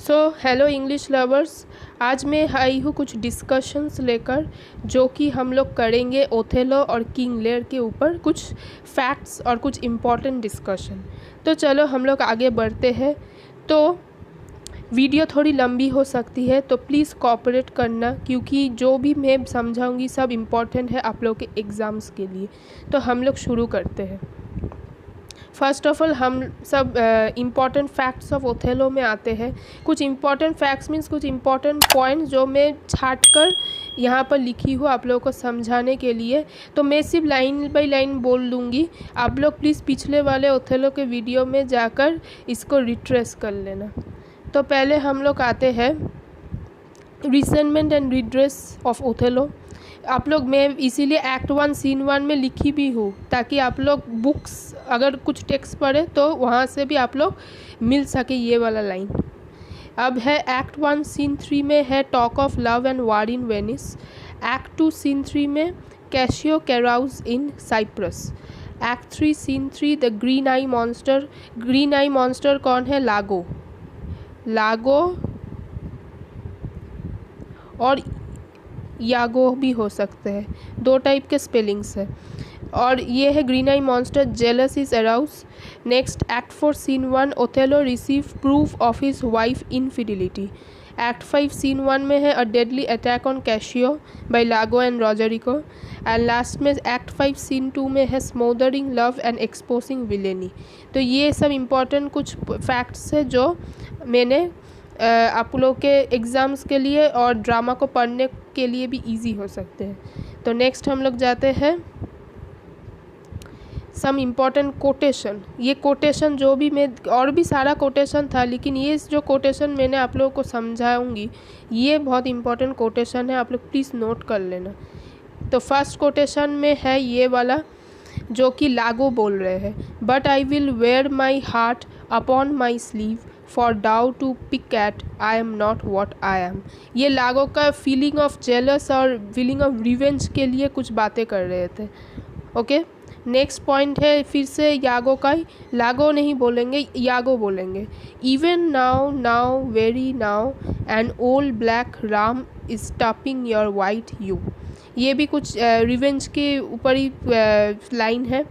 So hello English lovers. आज मैं आई हूँ कुछ डिस्कशंस लेकर जो कि हम लोग करेंगे ओथेलो और किंग लेयर के ऊपर कुछ फैक्ट्स और कुछ इम्पॉर्टेंट डिस्कशन। तो चलो हम लोग आगे बढ़ते हैं। तो वीडियो थोड़ी लंबी हो सकती है तो प्लीज़ कोऑपरेट करना, क्योंकि जो भी मैं समझाऊंगी सब इम्पॉर्टेंट है आप लोग के एग्ज़ाम्स के लिए। तो हम लोग शुरू करते हैं। फर्स्ट ऑफ ऑल हम सब इम्पॉर्टेंट फैक्ट्स ऑफ ओथेलो में आते हैं। कुछ इम्पॉर्टेंट फैक्ट्स मीन्स कुछ इम्पॉर्टेंट पॉइंट्स जो मैं छाट कर यहाँ पर लिखी हूँ आप लोगों को समझाने के लिए। तो मैं सिर्फ लाइन बाय लाइन बोल दूँगी, आप लोग प्लीज़ पिछले वाले ओथेलो के वीडियो में जाकर इसको रिट्रेस कर लेना। तो पहले हम लोग आते हैं resentment and redress of Othello. आप लोग मैं इसीलिए एक्ट 1 सीन 1 में लिखी भी हूँ ताकि आप लोग बुक्स अगर कुछ टेक्स्ट पढ़े तो वहाँ से भी आप लोग मिल सके ये वाला लाइन। अब है एक्ट 1 सीन 3 में है talk of love and war in Venice. Act 2 scene 3 में Cassio carouse in Cyprus. Act 3 scene 3 the green eye monster. Green eye monster कौन है? लागो। लागो और यागो भी हो सकते हैं, दो टाइप के स्पेलिंग्स है। और ये है green eye monster jealous is arouse. Next act 4 scene 1 Othello receive proof of his wife infidelity. Act 5 scene 1 में है a deadly attack on Cassio by Iago and Roderigo. And last में act 5 scene 2 में है smothering love and exposing villainy. तो ये सब important कुछ facts है जो मैंने आप लोग के एग्ज़ाम्स के लिए और ड्रामा को पढ़ने के लिए भी इजी हो सकते हैं। तो नेक्स्ट हम लोग जाते हैं सम इम्पॉर्टेंट कोटेशन। ये कोटेशन जो भी मैं और भी सारा कोटेशन था, लेकिन ये जो कोटेशन मैंने आप लोगों को समझाऊंगी ये बहुत इम्पॉर्टेंट कोटेशन है, आप लोग प्लीज़ नोट कर लेना। तो फर्स्ट कोटेशन में है ये वाला जो कि लागो बोल रहे हैं, but I will where my heart upon my sleeve for डाउ to pick eight I am not what I am. ये लागो का फीलिंग ऑफ जेलस और फीलिंग ऑफ रिवेंज के लिए कुछ बातें कर रहे थे। ओके, नेक्स्ट पॉइंट है फिर से यागो का ही, लागो नहीं बोलेंगे यागो बोलेंगे। Even now now very now an old black Ram is topping your white you. ये भी कुछ रिवेंज के ऊपर ही लाइन है।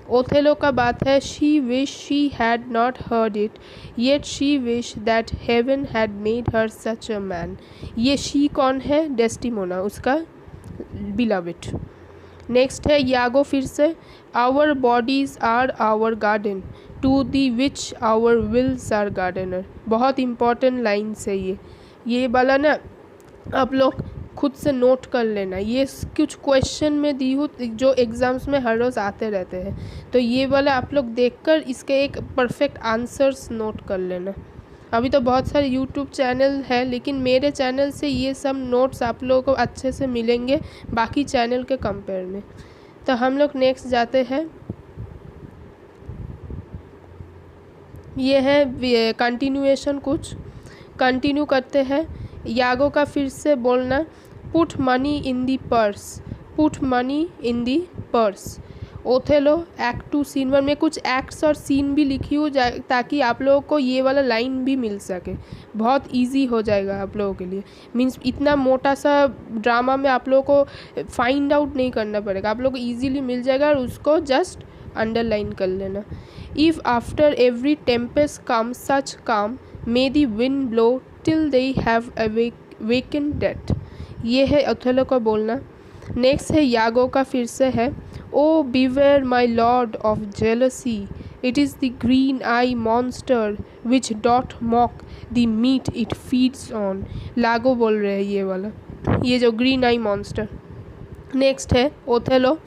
ओथेलो का बात है she wish she had not heard it yet she wish that heaven had made her such a man. ये शी कौन है? डेस्टिमोना, उसका बिलवेड। नेक्स्ट है यागो फिर से our bodies are our garden to the which our wills are gardener. बहुत important lines है ये वाला ना, आप लोग खुद से नोट कर लेना। ये कुछ क्वेश्चन में दी हूँ जो एग्ज़ाम्स में हर रोज़ आते रहते हैं, तो ये वाला आप लोग देखकर इसके एक परफेक्ट आंसर्स नोट कर लेना। अभी तो बहुत सारे यूट्यूब चैनल है, लेकिन मेरे चैनल से ये सब नोट्स आप लोगों को अच्छे से मिलेंगे बाकी चैनल के कंपेयर में। तो हम लोग नेक्स्ट जाते हैं, ये है कंटिन्यूएशन, कुछ कंटिन्यू करते हैं। यागो का फिर से बोलना put money in the purse, put money in the purse. Othello act 2 scene 1 में कुछ एक्ट्स और सीन भी लिखी हूँ ताकि आप लोगों को ये वाला लाइन भी मिल सके, बहुत इजी हो जाएगा आप लोगों के लिए। मीन्स इतना मोटा सा ड्रामा में आप लोगों को फाइंड आउट नहीं करना पड़ेगा, आप लोगों को ईजीली मिल जाएगा और उसको जस्ट अंडरलाइन कर लेना। If after every tempest come such calm may the wind blow till they have awaken death. ये है ओथेलो का बोलना। नेक्स्ट है यागो का फिर से है O beware my lord of jealousy it is the green eye monster which doth mock the meat it feeds on. Iago बोल रहे हैं ये वाला, ये जो ग्रीन आई मॉन्स्टर। नेक्स्ट है Othello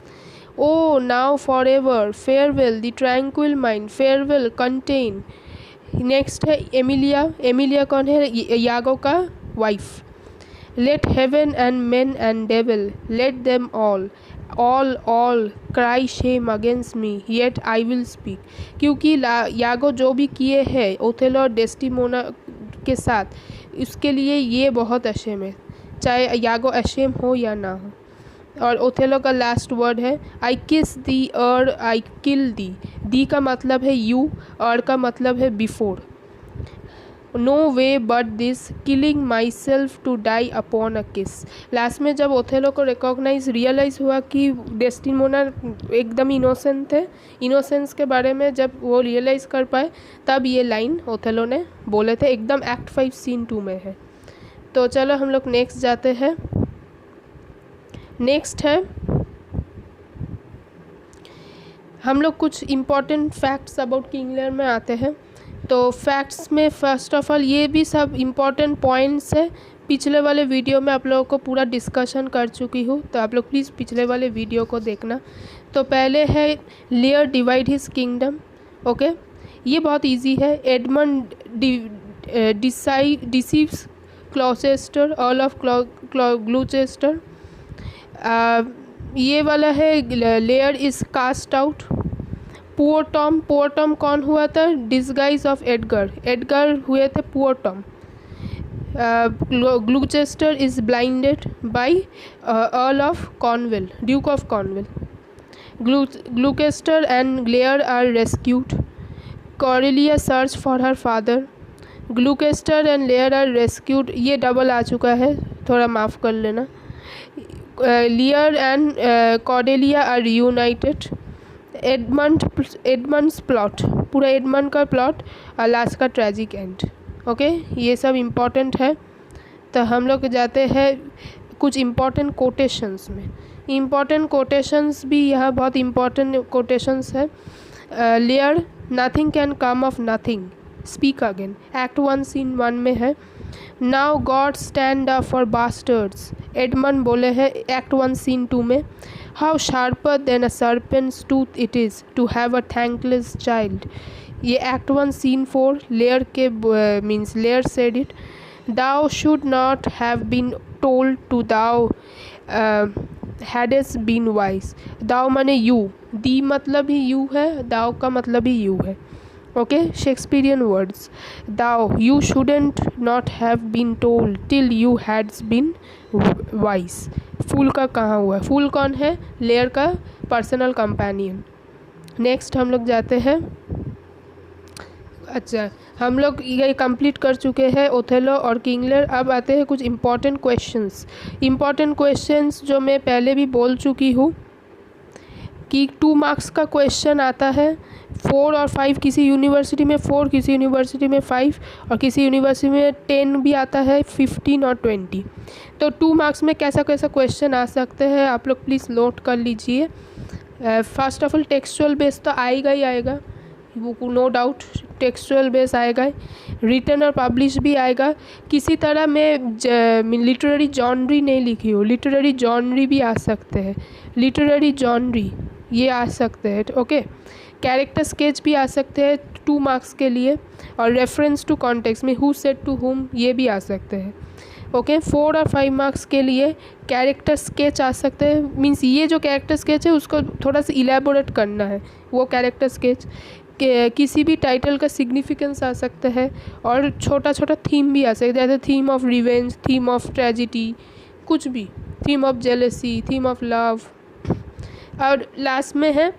O now forever farewell the tranquil mind farewell content. Next है Emilia. Emilia कौन है? यागो का wife. Let heaven and men and devil let them all cry shame against me yet I will speak। क्योंकि यागो जो भी किए हैं Othello और डेस्टिमोना के साथ, उसके लिए ये बहुत अशेम है, चाहे यागो अशेम हो या ना हो। और ओथेलो का लास्ट वर्ड है आई किस दी और आई किल दी। दी का मतलब है यू और का मतलब है before. No way but this, killing myself to die upon a kiss. Last में जब ओथेलो को रियलाइज़ हुआ कि डेस्टिमोना एकदम इनोसेंट थे, इनोसेंस के बारे में जब वो रियलाइज़ कर पाए तब ये लाइन ओथेलो ने बोले थे, एकदम एक्ट 5 सीन 2 में है। तो चलो हम लोग नेक्स्ट जाते हैं। नेक्स्ट है हम लोग कुछ important facts about King Lear में आते हैं। तो फैक्ट्स में फर्स्ट ऑफ ऑल ये भी सब इम्पॉर्टेंट पॉइंट्स है, पिछले वाले वीडियो में आप लोगों को पूरा डिस्कशन कर चुकी हूँ, तो आप लोग प्लीज़ पिछले वाले वीडियो को देखना। तो पहले है Lear divide his kingdom. Okay, ये बहुत इजी है। Edmund deceives Gloucester, earl of Gloucester. ये वाला है Lear is cast out. Poor Tom कौन हुआ था? डिसगाइज ऑफ एडगर हुए थे poor Tom. Gloucester is blinded by earl of Cornwall, duke of Cornwall. Gloucester and Lear are rescued. Cordelia search for her father. Gloucester and Lear are rescued, ये double आ चुका है, थोड़ा माफ़ कर लेना। Lear and Cordelia are united. Edmund's plot, पूरा Edmund का प्लॉट और लास्ट का ट्रेजिक एंड। ओके, ये सब इम्पॉर्टेंट है। तो हम लोग जाते हैं कुछ इम्पॉर्टेंट कोटेशंस में। इम्पॉर्टेंट कोटेशंस भी यहाँ बहुत इम्पॉर्टेंट कोटेशंस है। Lear, nothing can come of nothing, speak again, act 1 scene 1 में है। Now god stand up for bastards, Edmund बोले हैं एक्ट 1 सीन 2 में। How sharper than a serpent's tooth it is to have a thankless child, ये act 1 scene 4 Lear के means Lear said it. Thou should not have been told to thou hadst been wise, thou माने you, दी मतलब ही you है, thou का मतलब ही you है। Okay, Shakespearean words. Thou you shouldst not have been told till you hadst been wise. Fool का कहाँ हुआ है? फूल कौन है? लेयर का पर्सनल कंपेनियन। नेक्स्ट हम लोग जाते हैं, अच्छा हम लोग ये कंप्लीट कर चुके हैं ओथेलो और किंग लियर। अब आते हैं कुछ इम्पॉर्टेंट क्वेश्चंस। इम्पॉर्टेंट क्वेश्चंस जो मैं पहले भी बोल चुकी हूँ कि 2 मार्क्स का क्वेश्चन आता है, 4 और 5, किसी यूनिवर्सिटी में 4, किसी यूनिवर्सिटी में 5 और किसी यूनिवर्सिटी में 10 भी आता है, 15 और 20। तो 2 मार्क्स में कैसा कैसा क्वेश्चन आ सकते हैं आप लोग प्लीज़ नोट कर लीजिए। First of all textual base तो आएगा ही आएगा, वो नो डाउट टेक्सचुअल बेस आएगा। रिटन और पब्लिश भी आएगा। किसी तरह मैं लिटरेरी जॉनरी नहीं लिखी हूँ, लिटरेरी जॉनरी भी आ सकते हैं, लिटरेरी जॉनरी ये आ सकते हैं। ओके, कैरेक्टर स्केच भी आ सकते हैं 2 मार्क्स के लिए, और रेफरेंस टू कॉन्टेक्स्ट में हु सेड टू हुम ये भी आ सकते हैं। ओके, 4 और 5 मार्क्स के लिए कैरेक्टर स्केच आ सकते हैं, मीन्स ये जो कैरेक्टर स्केच है उसको थोड़ा सा इलेबोरेट करना है, वो कैरेक्टर स्केच के किसी भी टाइटल का सिग्निफिकेंस आ सकता है, और छोटा छोटा थीम भी आ सकता है, जैसे theme of revenge, theme of tragedy, कुछ भी, theme of jealousy, theme of love. और लास्ट में है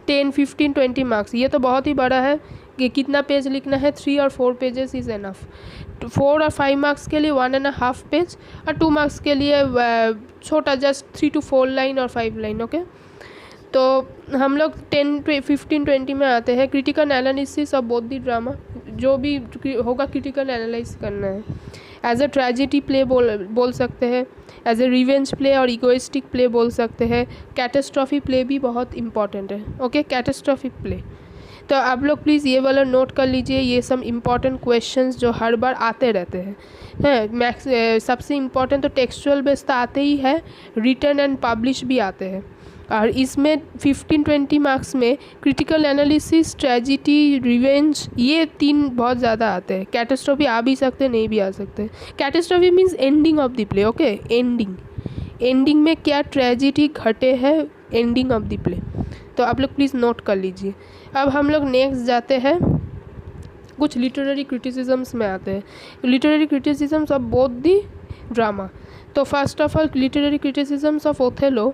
10, 15, 20 मार्क्स। ये तो बहुत ही बड़ा है कि कितना पेज लिखना है, 3 और 4 पेजेस इज़ एनफ। 4 और 5 मार्क्स के लिए 1.5 पेज, और 2 मार्क्स के लिए छोटा जस्ट 3 to 4 लाइन और 5 लाइन। ओके, तो हम लोग 10, 15, 20 में आते हैं। Critical analysis of both the drama, जो भी होगा क्रिटिकल एनालाइज करना है। एज अ ट्रेजिडी प्ले बोल सकते हैं, एज ए रिवेंज प्ले और इगोइस्टिक प्ले बोल सकते हैं। कैटेस्ट्रॉफी प्ले भी बहुत इंपॉर्टेंट है। Okay, catastrophe play. तो आप लोग प्लीज़ ये वाला नोट कर लीजिए, ये सब इम्पॉर्टेंट क्वेश्चंस जो हर बार आते रहते हैं। मैक्स सबसे इम्पॉर्टेंट तो टेक्सचुअल बेस तो आते ही है, रिटन एंड पब्लिश भी आते हैं, और इसमें 15-20 मार्क्स में क्रिटिकल एनालिसिस, ट्रेजिडी, रिवेंज, ये 3 बहुत ज़्यादा आते हैं। कैटेस्ट्रॉफी आ भी सकते, नहीं भी आ सकते। Catastrophe means ending of the play. Okay, ending में क्या ट्रेजिडी घटे है, एंडिंग ऑफ द प्ले। तो आप लोग प्लीज़ नोट कर लीजिए। अब हम लोग नेक्स्ट जाते हैं, कुछ लिटरेरी क्रिटिसिजम्स में आते हैं। Literary criticisms of both the drama. तो first of all literary criticisms of Othello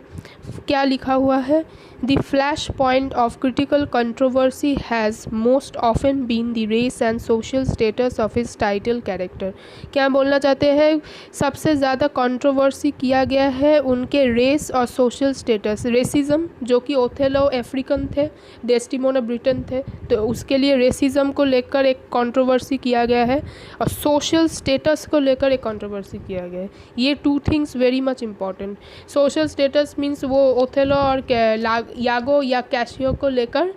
क्या लिखा हुआ है, the flash point of critical controversy has most often been the race and social status of his title character. क्या बोलना चाहते हैं, सबसे ज़्यादा कंट्रोवर्सी किया गया है उनके रेस और सोशल स्टेटस, रेसिज्म, जो कि ओथेलो अफ्रीकन थे, डेस्टिमोना ब्रिटन थे, तो उसके लिए रेसिज्म को लेकर एक कंट्रोवर्सी किया गया है और सोशल स्टेटस को लेकर एक कंट्रोवर्सी किया गया है। ये two things very much important. Social status means वो ओथेलो और यागो या कैसियो को लेकर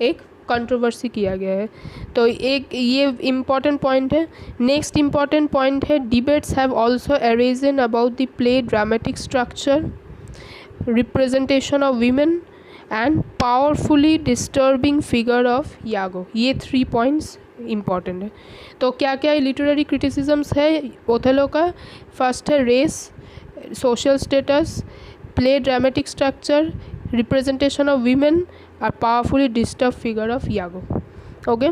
एक कंट्रोवर्सी किया गया है, तो एक ये इम्पॉर्टेंट पॉइंट है। नेक्स्ट इम्पॉर्टेंट पॉइंट है, debates have also arisen about the play dramatic structure, representation of women and powerfully disturbing figure of Iago. ये 3 पॉइंट्स इम्पॉर्टेंट है। तो क्या क्या लिटरेरी क्रिटिसिजम्स है ओथेलो का, फर्स्ट है race, social status, play dramatic structure, representation of women और powerfully disturb figure of Iago. Okay,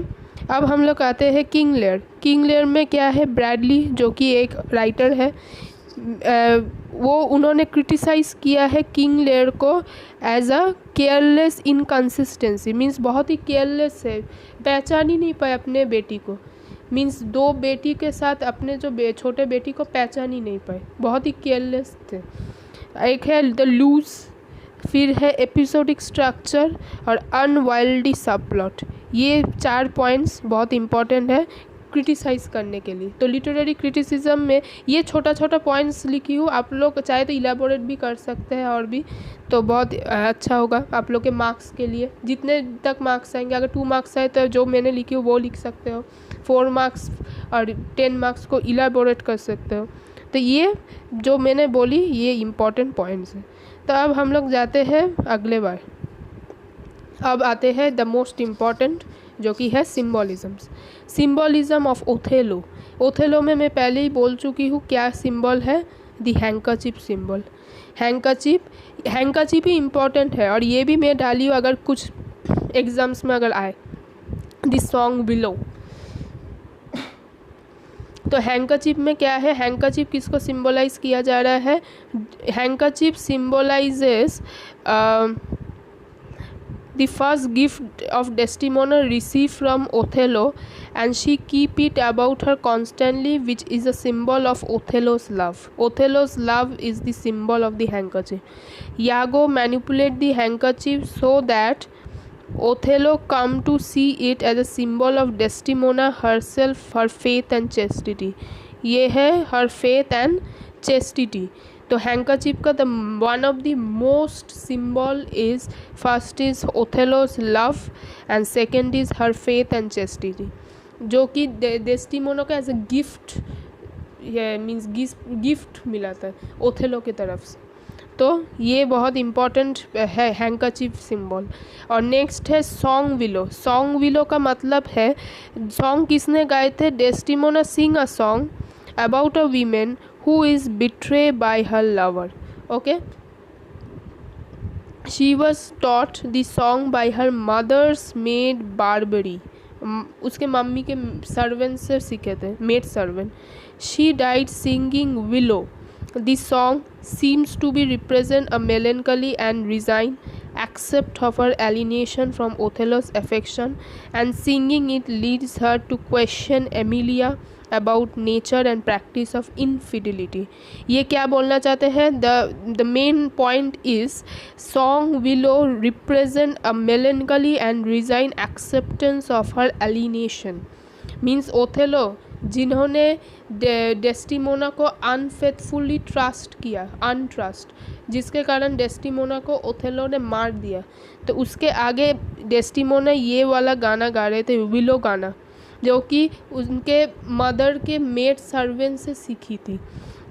अब हम लोग आते हैं किंग लेयर। किंग लेयर में क्या है, ब्रैडली जो कि एक राइटर है, वो उन्होंने क्रिटिसाइज़ किया है किंग लेयर को as a careless inconsistency, means बहुत ही केयरलेस है, पहचान ही नहीं पाए अपने बेटी को, मीन्स 2 बेटी के साथ अपने जो छोटे बेटी को पहचान ही नहीं पाए, बहुत ही केयरलेस थे। एक है द लूज, फिर है एपिसोडिक स्ट्रक्चर और अनवाइल्डी सबप्लॉट। ये 4 पॉइंट्स बहुत इंपॉर्टेंट है क्रिटिसाइज़ करने के लिए। तो लिटरेरी क्रिटिसिज्म में ये छोटा छोटा पॉइंट्स लिखी हूँ, आप लोग चाहे तो इलेबोरेट भी कर सकते हैं और भी, तो बहुत अच्छा होगा आप लोग के मार्क्स के लिए। जितने तक मार्क्स आएंगे, अगर 2 मार्क्स आए तो जो मैंने लिखी हो वो लिख सकते हो, 4 मार्क्स और 10 मार्क्स को इलेबोरेट कर सकते हो। तो ये जो मैंने बोली ये इम्पॉर्टेंट पॉइंट्स हैं। तो अब हम लोग जाते हैं अगले बार, अब आते हैं द मोस्ट इम्पॉर्टेंट जो कि है सिम्बॉलिज़म्स। सिम्बॉलिज़म ऑफ ओथेलो। ओथेलो में मैं पहले ही बोल चुकी हूँ क्या सिंबल है, the handkerchief symbol. Handkerchief he important है और ये भी मैं डाली हूँ अगर कुछ एग्ज़ाम्स में अगर आए, द सॉन्ग बिलो। तो हैंकरचीफ में क्या है, हैंकरचीफ किसको सिंबलाइज किया जा रहा है, handkerchief symbolizes the first gift of Desdemona received from Othello, and she keep it about her constantly, which is a symbol of Othello's love. Othello's love is the symbol of the handkerchief. Iago manipulate the handkerchief so that Othello come to see it as a symbol of Desdemona herself, her faith and chastity. ये है her faith and chastity. तो handkerchief का the one of the most symbol is, first is Othello's love and second is her faith and chastity, जो कि Desdemona को as a gift, means gift मिला था Othello की तरफ से। तो ये बहुत इम्पॉर्टेंट है हैंकरचीफ सिंबल। और नेक्स्ट है सॉन्ग विलो। सॉन्ग विलो का मतलब है, सॉन्ग किसने गाए थे, Desdemona sing a song about a women who is betrayed by her lover. Okay, she was taught the song by her mother's maid Barbary. उसके mummy के servant से सीखे थे, maid servant. she died singing willow. The song seems to be represent a melancholy and resigned accept of her alienation from Othello's affection, and singing it leads her to question Emilia about nature and practice of infidelity. ये क्या बोलना चाहते हैं, the main point is song willow represent a melancholy and resigned acceptance of her alienation. means Othello जिन्होंने Desdemona को अनफेथफुली trust किया, अनट्रस्ट, जिसके कारण डेस्टिमोना को ओथेलो ने मार दिया, तो उसके आगे डेस्टिमोना ये वाला गाना गा रहे थे, विलो गाना, जो कि उनके मदर के मेड सर्वेंट से सीखी थी।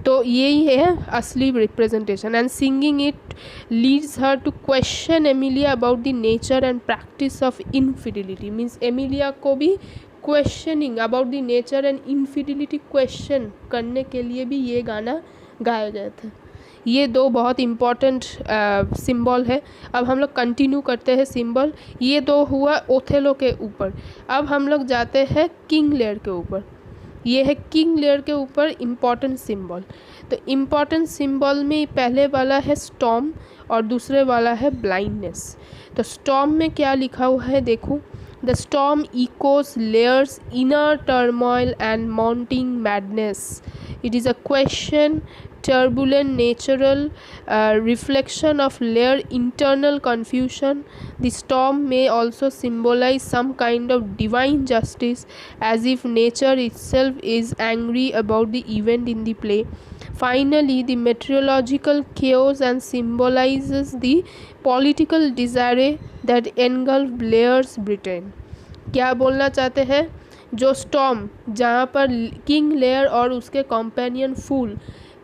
तो यही है असली representation. And singing it leads her to question Emilia about the nature and practice of infidelity. Means Emilia को भी questioning about the nature and infidelity question करने के लिए भी ये गाना गाया गया था। ये 2 बहुत इम्पॉर्टेंट सिंबल है। अब हम लोग कंटिन्यू करते हैं सिंबल। ये 2 हुआ ओथेलो के ऊपर। अब हम लोग जाते हैं किंग लेयर के ऊपर। ये है किंग लेयर के ऊपर इम्पॉर्टेंट सिंबल। तो इम्पॉर्टेंट सिंबल में पहले वाला है स्टॉर्म और दूसरे वाला है ब्लाइंडनेस। तो स्टॉर्म में क्या लिखा हुआ है देखो, the storm Eeco layers inner turmoil and mounting madness. It is a question turbulent natural reflection of layer internal confusion. The storm may also symbolize some kind of divine justice, as if nature itself is angry about the event in the play. Finally, the meteorological chaos and symbolizes the political disarray that engulfed layers Britain. क्या बोलना चाहते हैं, जो storm जहाँ पर King Lear और उसके companion फूल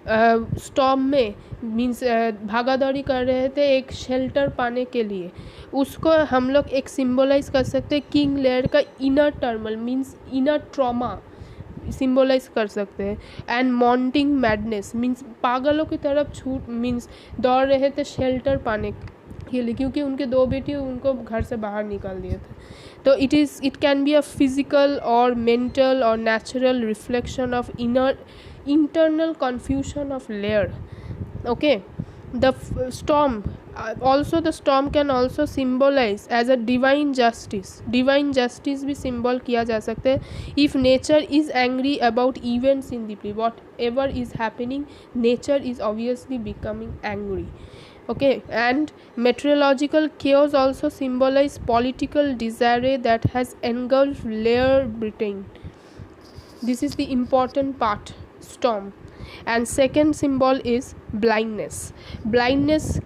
storm में मीन्स भागादौड़ी कर रहे थे एक शेल्टर पाने के लिए, उसको हम लोग एक सिंबलाइज कर सकते हैं किंग लेयर का inner turmoil means inner trauma symbolize कर सकते हैं। एंड माउंटिंग मैडनेस मीन्स पागलों की तरफ छूट मीन्स दौड़ रहे थे शेल्टर पाने के लिए, क्योंकि उनके दो बेटी उनको घर से बाहर निकाल दिए थे। तो it can be a physical और मेंटल और natural reflection of internal confusion of layer. Okay, the storm also, the storm can also symbolize as a divine justice. Divine justice भी symbol किया जा सकता है। If nature is angry about events in the play, whatever is happening, nature is obviously becoming angry. Okay, and meteorological chaos also symbolize political disarray that has engulfed layer Britain. This is the important part, storm. And second symbol is blindness. Blindness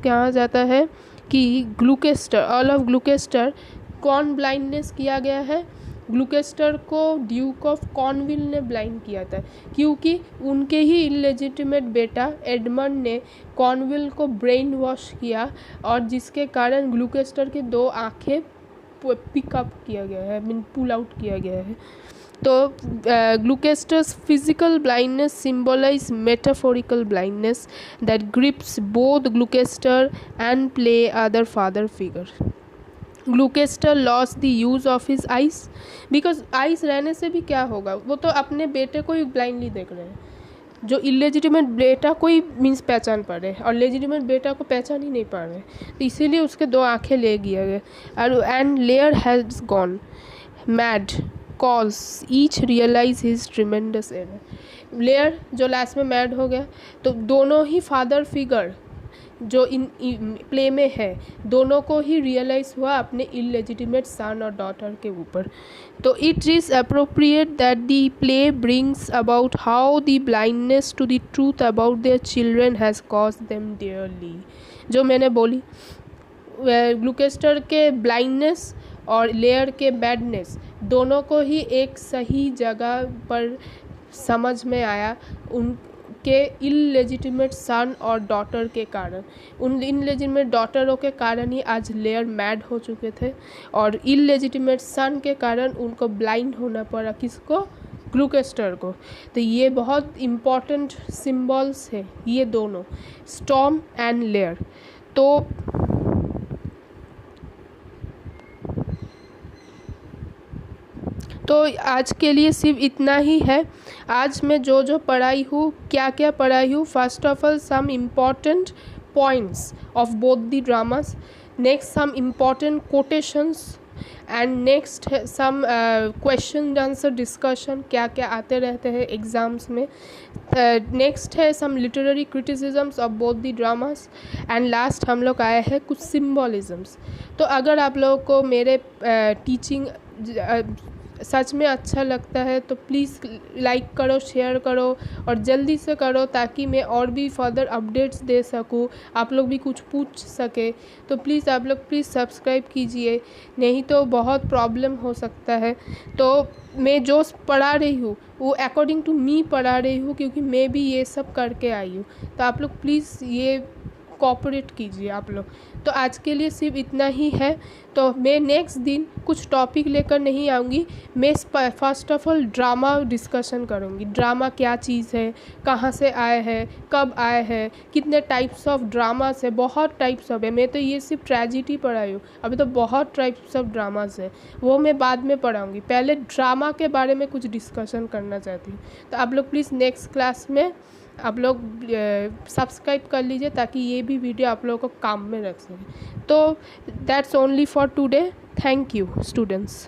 कहा जाता है कि ग्लूकेस्टर, earl of ग्लूकेस्टर, कौन blindness किया गया है, ग्लूकेस्टर को Duke of कॉर्नविल ने ब्लाइंड किया था, क्योंकि उनके ही इलेजिटिमेट बेटा एडमंड ने कॉर्नविल को ब्रेन वॉश किया, और जिसके कारण ग्लूकेस्टर के दो आँखें पिकअप किया गया है, मीन पुल आउट किया गया है। तो Gloucester's physical blindness symbolize metaphorical blindness that grips both Gloucester and play other father figure. Gloucester lost the use of his eyes because eyes रहने से भी क्या होगा, वो तो अपने बेटे को ही ब्लाइंडली देख रहे हैं, जो इलेजिटिमेट बेटा को ही मीन्स पहचान पा रहे हैं और लेजिटिमेट बेटा को पहचान ही नहीं पा रहे, तो इसीलिए उसके दो आँखें ले गया गया। और and layer has gone mad cause each realize his tremendous error. Layer जो लास्ट में मैड हो गया, तो दोनों ही फादर फिगर जो इन प्ले में है, दोनों को ही रियलाइज़ हुआ अपने इलेजिटिमेट सन और डॉटर के ऊपर। तो it is appropriate that the play brings about how the blindness to the truth about their children has cause them dearly. जो मैंने बोली ग्लूकेस्टर के ब्लाइंडनेस और लेयर के बैडनेस दोनों को ही एक सही जगह पर समझ में आया, उनके इलेजिटिमेट सन और डॉटर के कारण। उन इलेजिटिमेट डॉटरों के कारण ही आज लेयर मैड हो चुके थे, और इलेजिटिमेट सन के कारण उनको ब्लाइंड होना पड़ा, किसको, ग्लूकेस्टर को। तो ये बहुत इम्पॉर्टेंट सिम्बल्स है ये दोनों, स्टॉर्म एंड लेयर। तो आज के लिए सिर्फ इतना ही है। आज मैं जो पढ़ाई हूँ, क्या क्या पढ़ाई हूँ, first of all some important points of both the dramas, next some important quotations, and next है सम क्वेश्चन आंसर डिस्कशन, क्या क्या आते रहते हैं एग्ज़ाम्स में। नेक्स्ट है some literary criticisms of both the dramas, and last हम लोग आए हैं कुछ सिम्बॉलिज़म्स। तो अगर आप लोगों को मेरे टीचिंग सच में अच्छा लगता है तो प्लीज़ लाइक करो, शेयर करो और जल्दी से करो, ताकि मैं और भी फर्दर अपडेट्स दे सकूँ, आप लोग भी कुछ पूछ सके। तो प्लीज़ आप लोग प्लीज़ सब्सक्राइब कीजिए, नहीं तो बहुत प्रॉब्लम हो सकता है। तो मैं जो पढ़ा रही हूँ वो अकॉर्डिंग टू मी पढ़ा रही हूँ, क्योंकि मैं भी ये सब करके आई हूँ। तो आप लोग प्लीज़ ये कोऑपरेट कीजिए आप लोग। तो आज के लिए सिर्फ इतना ही है। तो मैं नेक्स्ट दिन कुछ टॉपिक लेकर नहीं आऊँगी। मैं first of all drama discussion करूँगी। ड्रामा क्या चीज़ है, कहाँ से आए हैं, कब आए हैं, कितने टाइप्स ऑफ ड्रामास है, बहुत टाइप्स ऑफ है। मैं तो ये सिर्फ ट्रेजिडी पढ़ाई हूँ, अभी तो बहुत टाइप्स ऑफ ड्रामास है, वो मैं बाद में पढ़ाऊँगी। पहले ड्रामा के बारे में कुछ डिस्कशन करना चाहती हूँ। तो आप लोग प्लीज़ नेक्स्ट क्लास में आप लोग सब्सक्राइब कर लीजिए ताकि ये भी वीडियो आप लोगों को काम में रख सके। तो that's only for today. Thank you students.